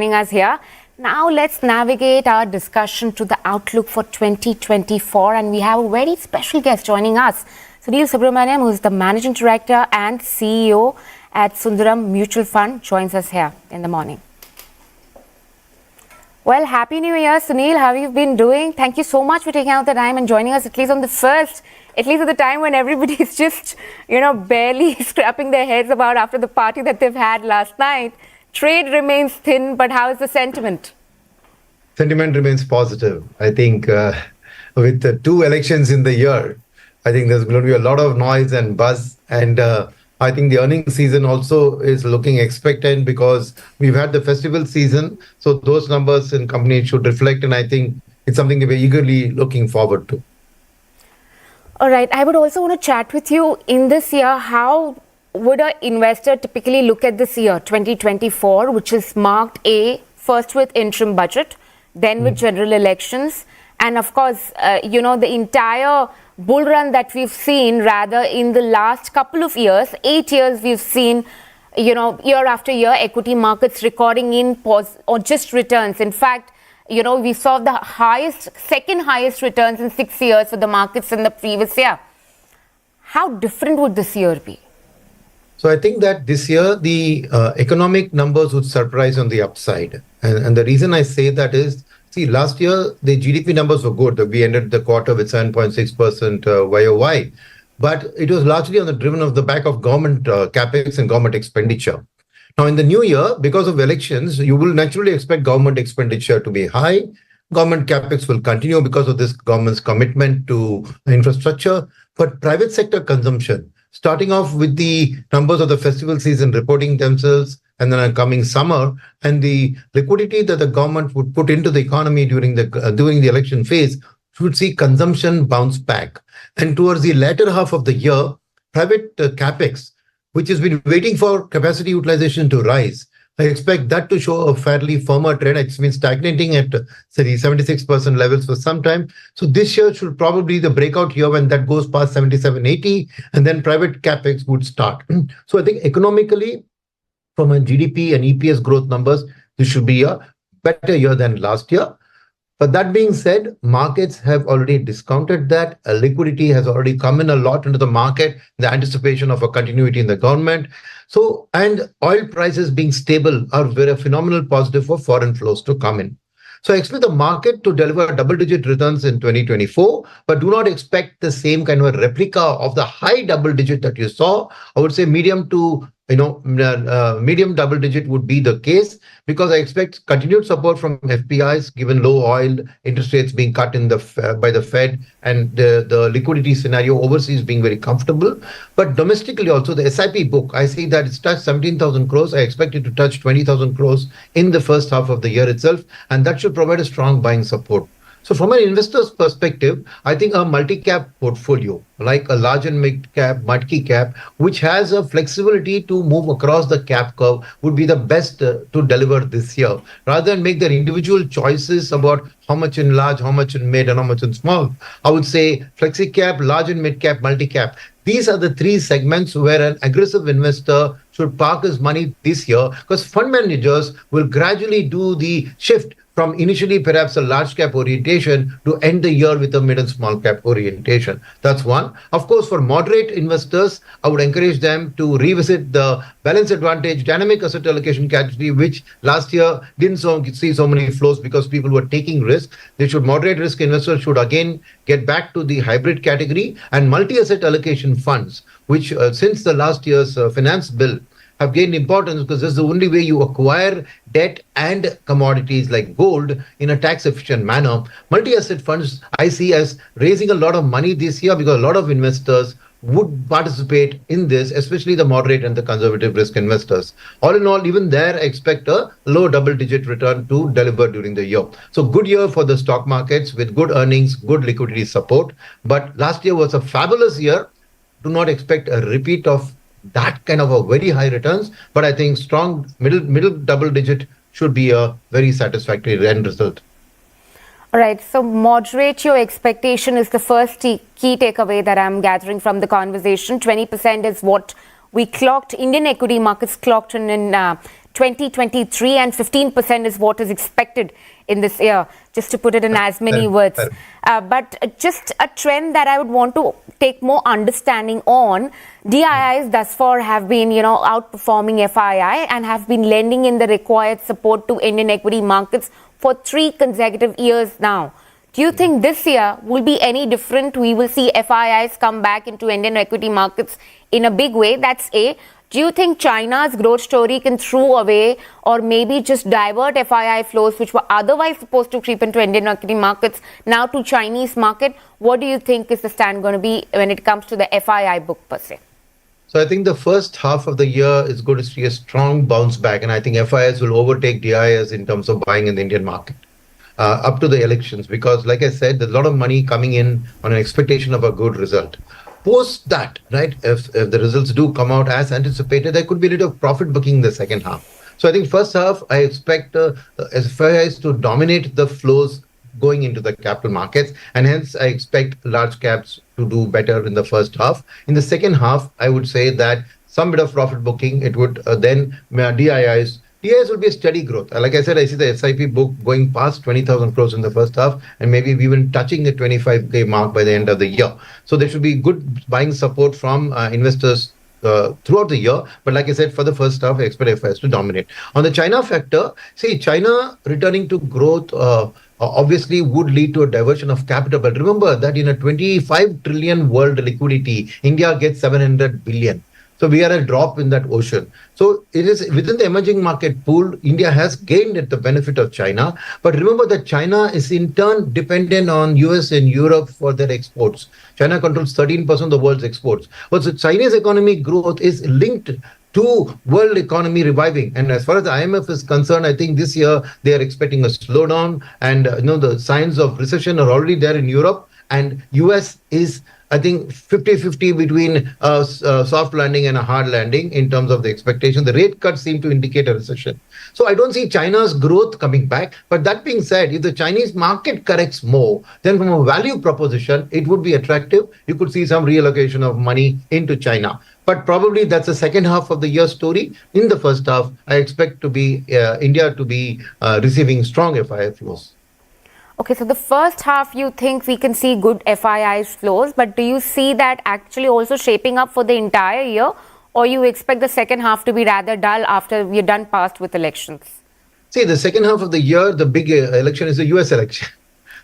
Joining us here. Now let's navigate our discussion to the outlook for 2024, and we have a very special guest joining us. Sunil Subramaniam, who is the Managing Director and CEO at Sundaram Mutual Fund, joins us here in the morning. Well, Happy New Year, Sunil. How have you been doing? Thank you so much for taking out the time and joining us, at least on the first, at least at the time when everybody's just, barely scrapping their heads about after the party that they've had last night. Trade remains thin, but how is the sentiment? Sentiment remains positive. I think with the two elections in the year, I think there's going to be a lot of noise and buzz. And I think the earnings season also is looking expectant because we've had the festival season. So those numbers in companies should reflect. And I think it's something that we're eagerly looking forward to. All right. I would also want to chat with you in this year. How would an investor typically look at this year, 2024, which is marked first with interim budget, then with general elections, and of course, the entire bull run that we've seen rather in the last couple of years, 8 years, we've seen, year after year, equity markets recording in pause or just returns. In fact, we saw the second highest returns in 6 years for the markets in the previous year. How different would this year be? So I think that this year, the economic numbers would surprise on the upside. And the reason I say that is, last year, the GDP numbers were good. We ended the quarter with 7.6% YOY. But it was largely driven on the back of government capex and government expenditure. Now, in the new year, because of elections, you will naturally expect government expenditure to be high. Government capex will continue because of this government's commitment to infrastructure. But private sector consumption, starting off with the numbers of the festival season reporting themselves, and then a coming summer, and the liquidity that the government would put into the economy during the election phase, should see consumption bounce back. And towards the latter half of the year, private capex, which has been waiting for capacity utilization to rise, I expect that to show a fairly firmer trend. It's been stagnating at, say, 76% levels for some time. So this year should probably be the breakout year when that goes past 77, 80, and then private capex would start. So I think economically, from a GDP and EPS growth numbers, this should be a better year than last year. But that being said, markets have already discounted that. Liquidity has already come in a lot into the market, the anticipation of a continuity in the government. So, and oil prices being stable are very phenomenal positive for foreign flows to come in. So I expect the market to deliver double-digit returns in 2024, but do not expect the same kind of a replica of the high double-digit that you saw. I would say medium double-digit would be the case, because I expect continued support from FPIs, given low oil, interest rates being cut by the Fed, and the liquidity scenario overseas being very comfortable. But domestically also, the SIP book, I see that it's touched 17,000 crores. I expect it to touch 20,000 crores in the first half of the year itself, and that should provide a strong buying support. So from an investor's perspective, I think a multi-cap portfolio, like a large and mid-cap, multi-cap, which has a flexibility to move across the cap curve, would be the best to deliver this year. Rather than make their individual choices about how much in large, how much in mid, and how much in small, I would say flexi-cap, large and mid-cap, multi-cap. These are the three segments where an aggressive investor should park his money this year, because fund managers will gradually do the shift from initially perhaps a large cap orientation to end the year with a mid and small cap orientation. That's one. Of course, for moderate investors, I would encourage them to revisit the balance advantage dynamic asset allocation category, which last year didn't see so many flows because people were taking risk. Moderate risk investors should again get back to the hybrid category, and multi-asset allocation funds, which since the last year's finance bill have gained importance, because this is the only way you acquire debt and commodities like gold in a tax efficient manner. Multi-asset funds I see as raising a lot of money this year, because a lot of investors would participate in this, especially the moderate and the conservative risk investors. All in all, even there, I expect a low double-digit return to deliver during the year. So good year for the stock markets with good earnings, good liquidity support. But last year was a fabulous year. Do not expect a repeat of that kind of a very high returns, but I think strong middle double digit should be a very satisfactory end result. All right, so moderate your expectation is the first key takeaway that I'm gathering from the conversation. 20% is what we clocked, Indian equity markets clocked in 2023, and 15% is what is expected in this year, just to put it in as many words. But just a trend that I would want to take more understanding on. DIIs thus far have been, outperforming FII and have been lending in the required support to Indian equity markets for 3 consecutive years now. Do you think this year will be any different? We will see FIIs come back into Indian equity markets in a big way. That's A. Do you think China's growth story can throw away or maybe just divert FII flows which were otherwise supposed to creep into Indian equity markets now to Chinese market? What do you think is the stand going to be when it comes to the FII book per se? So I think the first half of the year is going to see a strong bounce back, and I think FIIs will overtake DIIs in terms of buying in the Indian market up to the elections, because like I said, there's a lot of money coming in on an expectation of a good result. Post that, right, if the results do come out as anticipated, there could be a little profit booking in the second half. So I think first half, I expect FIIs to dominate the flows going into the capital markets, and hence I expect large caps to do better in the first half. In the second half, I would say that some bit of profit booking, it would then DIIs will be a steady growth. Like I said, I see the SIP book going past 20,000 crores in the first half, and maybe even touching the 25K mark by the end of the year. So there should be good buying support from investors throughout the year. But like I said, for the first half, I expect FIIs to dominate. On the China factor, see, China returning to growth obviously would lead to a diversion of capital. But remember that in a 25 trillion world liquidity, India gets 700 billion. So we are a drop in that ocean. So it is within the emerging market pool, India has gained at the benefit of China. But remember that China is in turn dependent on US and Europe for their exports. China controls 13% of the world's exports. But the Chinese economic growth is linked to world economy reviving. And as far as the IMF is concerned, I think this year they are expecting a slowdown, and the signs of recession are already there in Europe, and US is, I think, 50-50 between soft landing and a hard landing in terms of the expectation. The rate cuts seem to indicate a recession. So I don't see China's growth coming back. But that being said, if the Chinese market corrects more, then from a value proposition, it would be attractive. You could see some reallocation of money into China. But probably that's the second half of the year story. In the first half, I expect to be India to be receiving strong FII flows. Okay, so the first half you think we can see good FII flows, but do you see that actually also shaping up for the entire year, or you expect the second half to be rather dull after we're done past with elections? See, the second half of the year, the big election is the US election.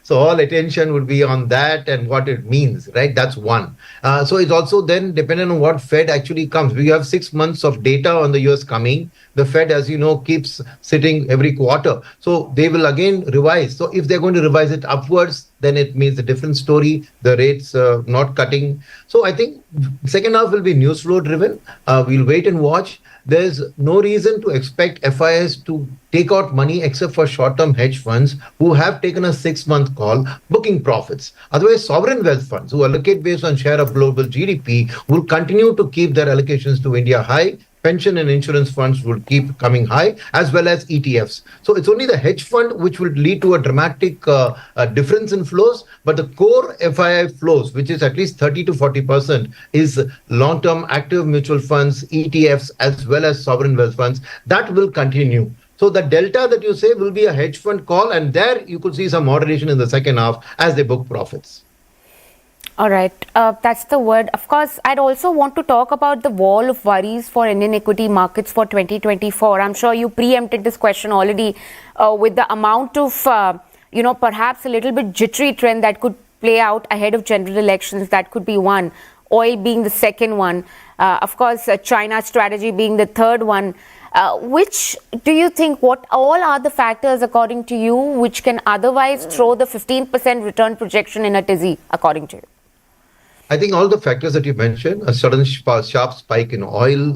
So all attention would be on that and what it means, right? That's one. So it's also then dependent on what Fed actually comes. We have 6 months of data on the US coming. The Fed, as you know, keeps sitting every quarter. So they will again revise. So if they're going to revise it upwards, then it means a different story. The rates not cutting. So I think second half will be news flow driven. We'll wait and watch. There's no reason to expect FIIs to take out money except for short-term hedge funds who have taken a 6-month call booking profits. Otherwise, sovereign wealth funds who allocate based on share of global GDP will continue to keep their allocations to India high. Pension and insurance funds will keep coming high, as well as ETFs. So it's only the hedge fund which will lead to a dramatic difference in flows. But the core FII flows, which is at least 30 to 40%, is long-term active mutual funds, ETFs, as well as sovereign wealth funds. That will continue. So the delta that you say will be a hedge fund call, and there you could see some moderation in the second half as they book profits. All right, that's the word. Of course, I'd also want to talk about the wall of worries for Indian equity markets for 2024. I'm sure you preempted this question already with the amount of, perhaps a little bit jittery trend that could play out ahead of general elections. That could be one. Oil being the second one. Of course, China's strategy being the third one. Which do you think, what all are the factors according to you which can otherwise throw the 15% return projection in a tizzy according to you? I think all the factors that you mentioned, a sudden sharp spike in oil,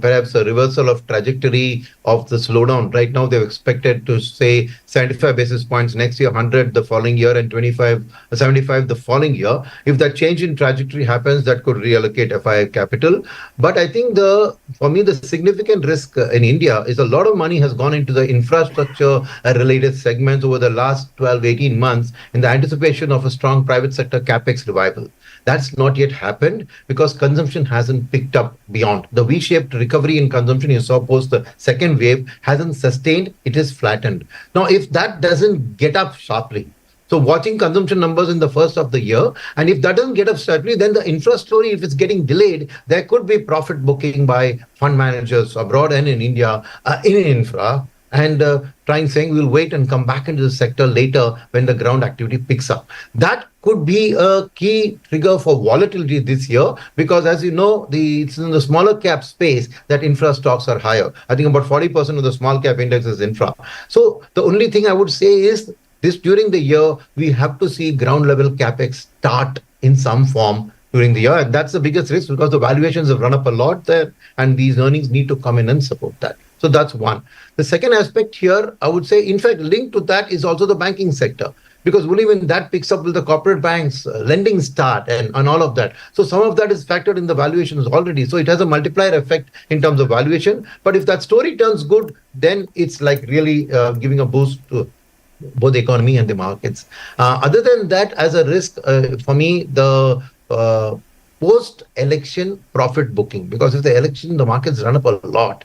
perhaps a reversal of trajectory of the slowdown. Right now, they've expected to say 75 basis points next year, 100 the following year, and 75 the following year. If that change in trajectory happens, that could reallocate FII capital. But I think for me, the significant risk in India is a lot of money has gone into the infrastructure related segments over the last 12, 18 months in the anticipation of a strong private sector capex revival. That's not yet happened because consumption hasn't picked up beyond. The V-shaped recovery in consumption you saw post the second wave hasn't sustained, it is flattened. Now, if that doesn't get up sharply, so watching consumption numbers in the first of the year, and if that doesn't get up sharply, then the infra story, if it's getting delayed, there could be profit booking by fund managers abroad and in India in infra, and trying saying we'll wait and come back into the sector later when the ground activity picks up. That could be a key trigger for volatility this year because, as you know, it's in the smaller cap space that infra stocks are higher. I think about 40% of the small cap index is infra. So the only thing I would say is this during the year, we have to see ground level capex start in some form during the year. And that's the biggest risk because the valuations have run up a lot there and these earnings need to come in and support that. So that's one. The second aspect here, I would say, in fact, linked to that is also the banking sector. Because only when that picks up will the corporate banks lending start and all of that. So some of that is factored in the valuations already. So it has a multiplier effect in terms of valuation. But if that story turns good, then it's like really giving a boost to both the economy and the markets. Other than that, as a risk, for me, the post-election profit booking, because if the election, the markets run up a lot,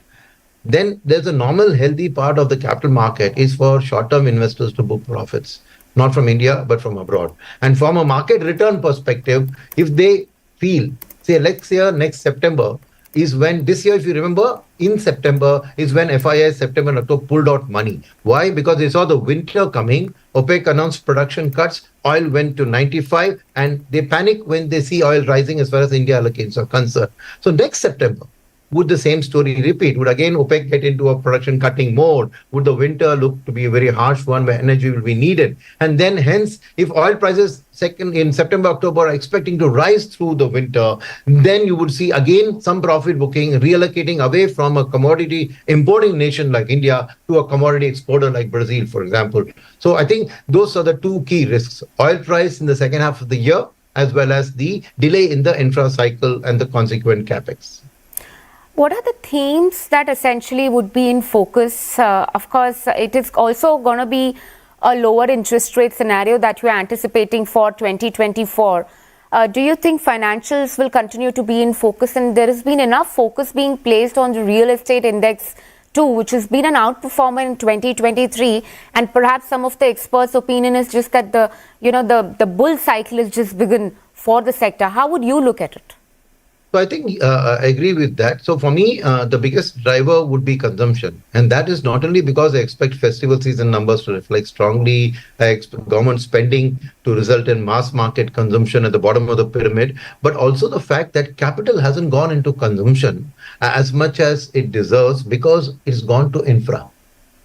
then there's a normal healthy part of the capital market is for short-term investors to book profits, not from India, but from abroad. And from a market return perspective, if they feel, say, next year, next September, is when this year, if you remember, in September is when FIS September and October pulled out money. Why? Because they saw the winter coming. OPEC announced production cuts. Oil went to 95 and they panic when they see oil rising as far as India allocations are concerned. So next September, would the same story repeat? Would again OPEC get into a production cutting mode? Would the winter look to be a very harsh one where energy will be needed? And then hence, if oil prices in September, October are expecting to rise through the winter, then you would see again some profit booking, reallocating away from a commodity importing nation like India to a commodity exporter like Brazil, for example. So I think those are the two key risks. Oil price in the second half of the year, as well as the delay in the infra cycle and the consequent capex. What are the themes that essentially would be in focus? Of course, it is also going to be a lower interest rate scenario that you are anticipating for 2024. Do you think financials will continue to be in focus? And there has been enough focus being placed on the real estate index too, which has been an outperformer in 2023. And perhaps some of the experts' opinion is just that the bull cycle is just begun for the sector. How would you look at it? So I think I agree with that. So for me, the biggest driver would be consumption. And that is not only because I expect festival season numbers to reflect strongly, I expect government spending to result in mass market consumption at the bottom of the pyramid, but also the fact that capital hasn't gone into consumption as much as it deserves because it's gone to infra.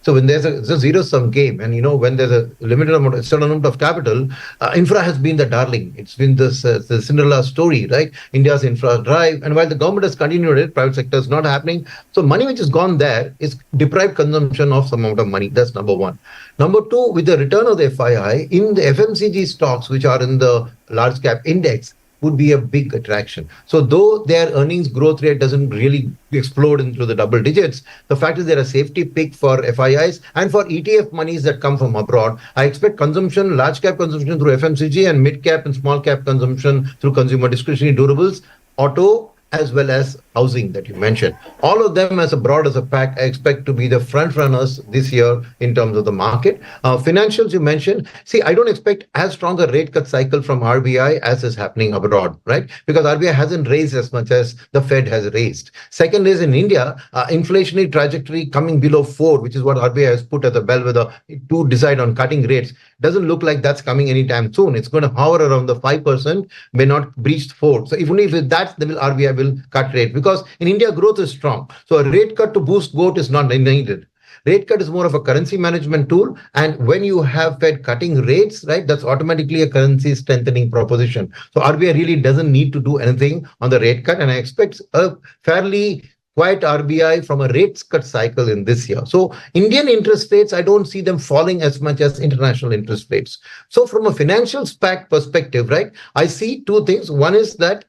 So when there's a zero-sum game, and when there's a limited amount, a certain amount of capital, infra has been the darling. It's been the Cinderella story, right? India's infra drive, and while the government has continued it, private sector is not happening. So money which has gone there is deprived consumption of some amount of money. That's number one. Number two, with the return of the FII in the FMCG stocks, which are in the large cap index, would be a big attraction. So though their earnings growth rate doesn't really explode into the double digits, the fact is they're a safety pick for FIIs and for ETF monies that come from abroad. I expect consumption, large cap consumption through FMCG and mid cap and small cap consumption through consumer discretionary durables, auto, as well as housing that you mentioned. All of them as a pack, I expect to be the front runners this year in terms of the market. Financials you mentioned. See, I don't expect as strong a rate cut cycle from RBI as is happening abroad, right? Because RBI hasn't raised as much as the Fed has raised. Second is in India, inflationary trajectory coming below 4, which is what RBI has put as a bellwether to decide on cutting rates. Doesn't look like that's coming anytime soon. It's going to hover around the 5%, may not breach 4. So even if that's, the RBI will cut rate. Because in India, growth is strong. So a rate cut to boost growth is not needed. Rate cut is more of a currency management tool. And when you have Fed cutting rates, right, that's automatically a currency strengthening proposition. So RBI really doesn't need to do anything on the rate cut. And I expect a fairly quiet RBI from a rates cut cycle in this year. So Indian interest rates, I don't see them falling as much as international interest rates. So from a financial SPAC perspective, right, I see two things. One is that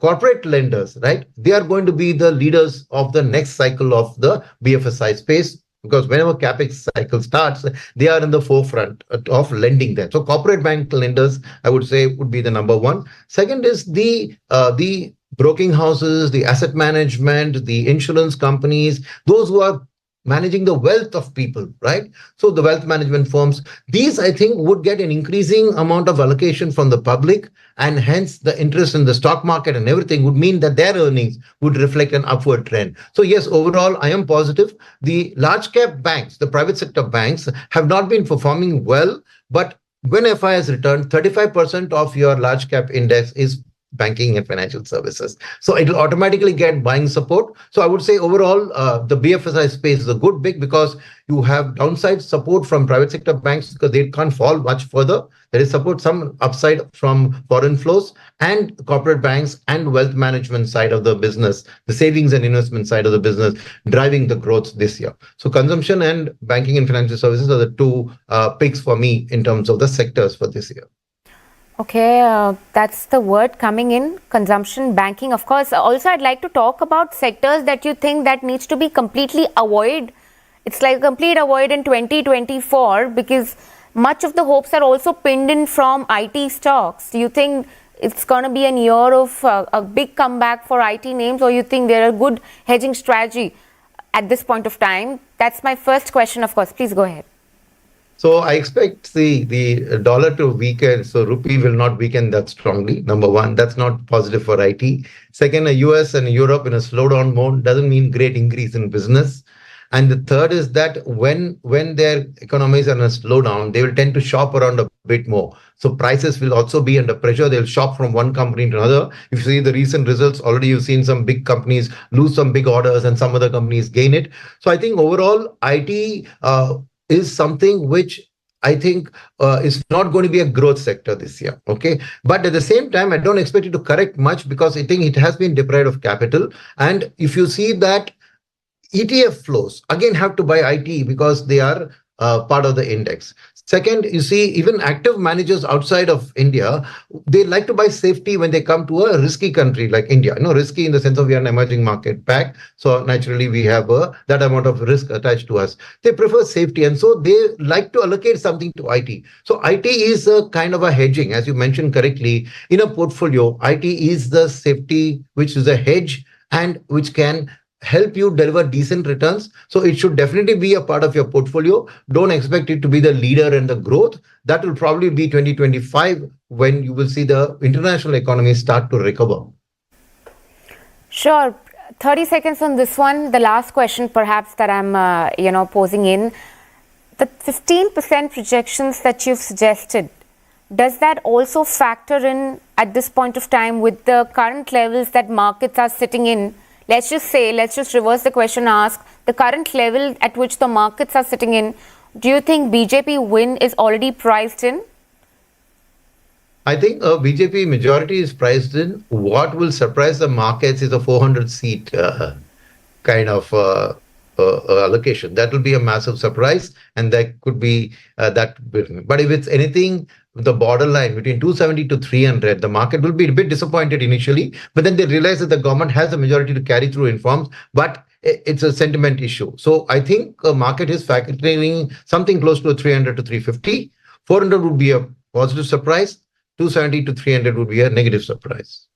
corporate lenders, right, they are going to be the leaders of the next cycle of the BFSI space, because whenever capex cycle starts, they are in the forefront of lending them. So corporate bank lenders, I would say, would be the number one. Second is the broking houses, the asset management, the insurance companies, those who are managing the wealth of people, right? So the wealth management firms, these I think would get an increasing amount of allocation from the public, and hence the interest in the stock market and everything would mean that their earnings would reflect an upward trend. So yes, overall, I am positive. The large cap banks, the private sector banks, have not been performing well, but when FI has returned, 35% of your large cap index is banking and financial services. So it will automatically get buying support. So I would say overall, the BFSI space is a good big because you have downside support from private sector banks because they can't fall much further. There is support, some upside from foreign flows and corporate banks and wealth management side of the business, the savings and investment side of the business driving the growth this year. So consumption and banking and financial services are the two picks for me in terms of the sectors for this year. Okay, that's the word coming in, consumption, banking. Of course, also I'd like to talk about sectors that you think that needs to be completely avoided. It's like a complete avoid in 2024 because much of the hopes are also pinned in from IT stocks. Do you think it's going to be a year of a big comeback for IT names, or you think they're a good hedging strategy at this point of time? That's my first question, of course. Please go ahead. So I expect the dollar to weaken. So rupee will not weaken that strongly. Number one, that's not positive for IT. Second, US and Europe in a slowdown mode doesn't mean great increase in business. And the third is that when their economies are in a slowdown, they will tend to shop around a bit more. So prices will also be under pressure. They'll shop from one company to another. If you see the recent results, already you've seen some big companies lose some big orders and some other companies gain it. So I think overall IT is something which I think is not going to be a growth sector this year. Okay. But at the same time, I don't expect it to correct much because I think it has been deprived of capital. And if you see that ETF flows, again, have to buy IT because they are part of the index. Second, you see, even active managers outside of India, they like to buy safety when they come to a risky country like India. Risky in the sense of we are an emerging market back. So naturally, we have that amount of risk attached to us. They prefer safety. And so they like to allocate something to IT. So IT is a kind of a hedging, as you mentioned correctly, in a portfolio. IT is the safety, which is a hedge and which can help you deliver decent returns. So it should definitely be a part of your portfolio. Don't expect it to be the leader in the growth. That will probably be 2025 when you will see the international economy start to recover. Sure. 30 seconds on this one. The last question perhaps that I'm posing in. The 15% projections that you've suggested, does that also factor in at this point of time with the current levels that markets are sitting in? Let's just reverse the question, ask the current level at which the markets are sitting in. Do you think BJP win is already priced in? I think BJP majority is priced in. What will surprise the markets is a 400-seat kind of allocation. That will be a massive surprise, and that could be that. But if it's anything, the borderline between 270 to 300, the market will be a bit disappointed initially, but then they realize that the government has the majority to carry through reforms, but it's a sentiment issue. So I think the market is factoring something close to 300 to 350. 400 would be a positive surprise. 270 to 300 would be a negative surprise.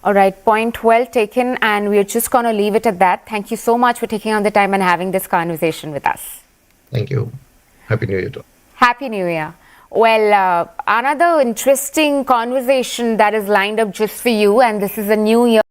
All right, point well taken, and we're just going to leave it at that. Thank you so much for taking on the time and having this conversation with us. Thank you. Happy New Year to all. Happy New Year. Well, another interesting conversation that is lined up just for you, and this is a new year.